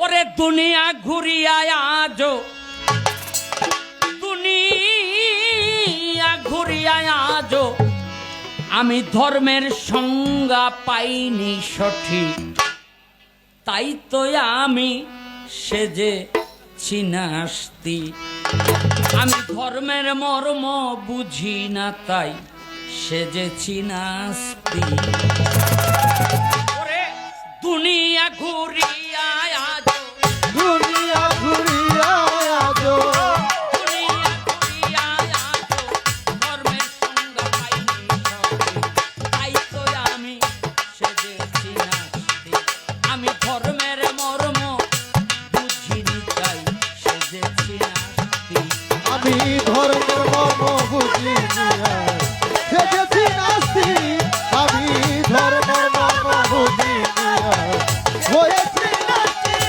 ওরে দুনিয়া ঘুরিয়া আজো, দুনিয়া ঘুরিয়া আজো আমি ধর্মের সংজ্ঞা পাইনি সঠিক, তাই তো আমি সেজেছি নাস্তিক। আমি ধর্মের মর্ম বুঝি না তাই সেজেছি নাস্তিক। ওরে দুনিয়া ঘুরিয়া আজো, দুনিয়া ঘুরিয়া আজো, দুনিয়া ঘুরিয়া আজো ধর্মের সংজ্ঞা পাইনি সঠিক, তাই তো আমি সেজেছি নাস্তিক। আমি ধর্মের মর্ম বুঝিনি তাই সেজেছি নাস্তিক। আমি ধর্মের মর্ম বুঝি না সেজেছি নাস্তিক। আমি ধর্মের মর্ম বুঝি না হয়েছি নাস্তিক।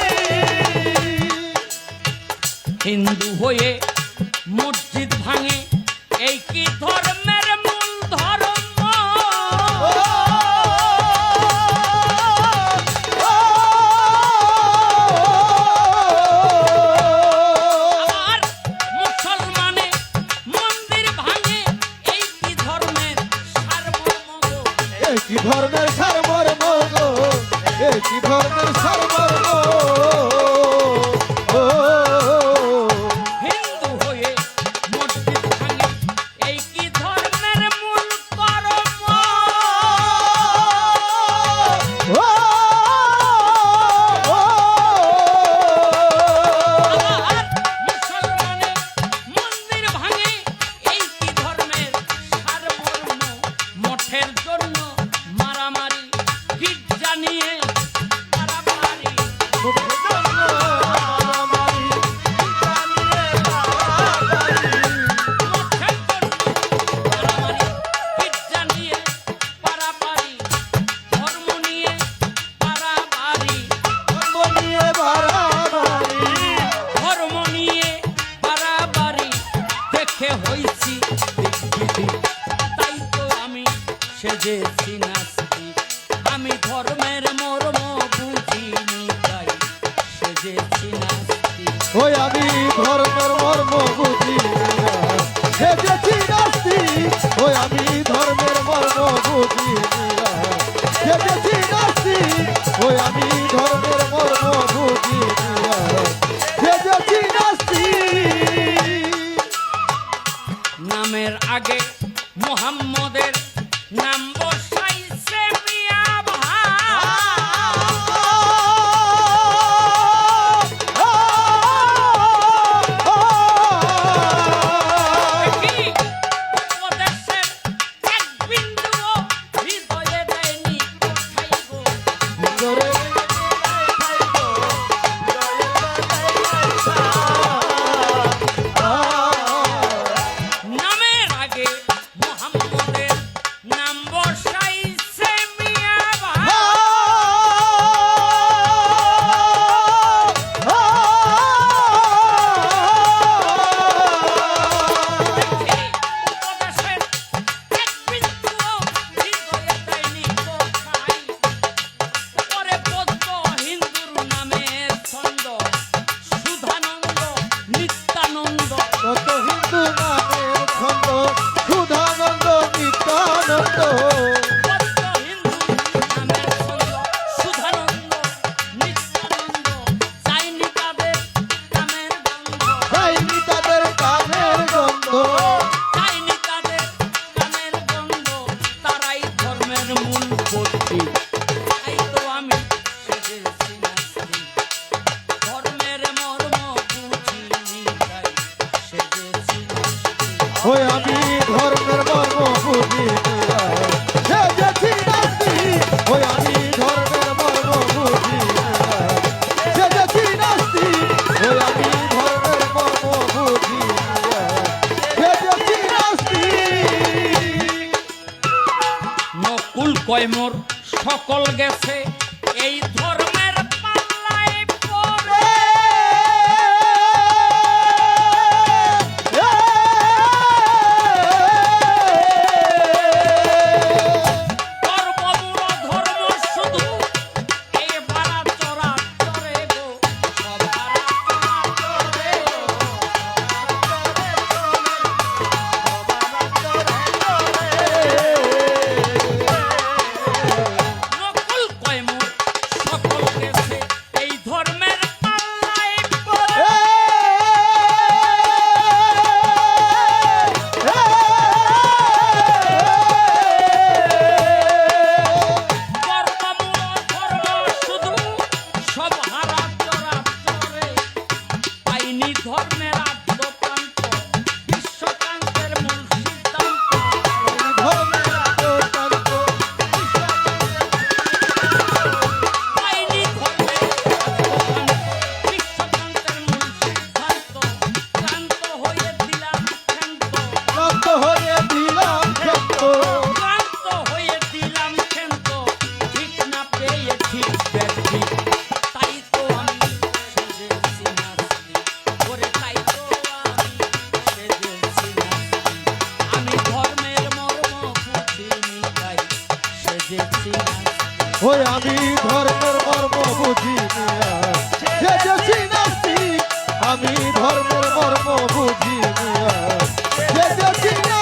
হিন্দু হয়ে মসজিদ ভাঙে, এই কি ধর্মের মূল ধর্ম? আর মুসলমানে মন্দির ভাঙে, এই কি ধর্মের সারমর্ম গো? একই ধর্মের সারমর্ম গো, একই ধর্মের সারমর্ম। হিন্দু হয়ে মসজিদ ভাঙে, এই কি ধর্মের মূল কর্ম? আর মুসলমানে মন্দির ভাঙে, এই কি ধর্মের সারমর্ম? মঠের জন্য মারামারি, গির্জা নিয়ে মারামারি, মঠের জন্য মারামারি, গির্জা নিয়ে পারাপারি, ধর্ম নিয়ে পারাপারি, ধর্ম নিয়ে বাড়াবাড়ি দেখে হইছি দিক, তাই তো আমি সেজেছি নাস্তিক। আমি ধর্মের মর্ম বুঝিনি তাই সেজেছি নাস্তিক। ওই আমি ধর্মের মর্ম বুঝি না সেজেছি নাস্তিক। ওই আমি ধর্মের মর্ম বুঝি না সেজেছি নাস্তিক। ওই আমি ধর্মের মর্ম বুঝি না সেজেছি নাস্তিক। নামের আগে মুহাম্মদের নাম বসাইছে মিয়া ভাই। কি উপদেশের এক বিন্দুও হৃদয়ে দেয়নি কোথায় গো? নামের আগে মুহাম্মদের নাম বসাইছে মিয়া ভাই। উপদেশের এক বিন্দুও হৃদয়ে দেয়নি কোথায়? ওরে বৌদ্ধ হিন্দুর নামের ছন্দ সুধানন্দ নিত্যানন্দ। কত হিন্দু নামের ছন্দ সুধানন্দ নিত্যানন্দ। বৌদ্ধ হিন্দুর নামের ছন্দ সুধানন্দ নিত্যানন্দ। চাইনি তাদের কামের গন্ধ, যায়নি তাদের কামের গন্ধ। চাইনি তাদের কামের গন্ধ, তারাই ধর্মের মূল পথি। তাই তো আমি সেজেছি নাস্তিক। ধর্মের মর্ম বুঝিনি তাই সেজেছি নাস্তিক। ওই আমি ধর্মের মর্ম বুঝি না সেজেছি নাস্তিক। ওই আমি ধর্মের মর্ম বুঝি না সেজেছি নাস্তিক। ওই আমি ধর্মের মর্ম বুঝি না সেজেছি নাস্তিক। নকুল কয়মোর সকল গেছে এই ধর্মের পাল্লায় পড়ে। আমি ধর্মের মর্ম বুঝি না সেজেছি নাস্তিক আমি ধর্মের মর্ম বুঝি না সেজেছি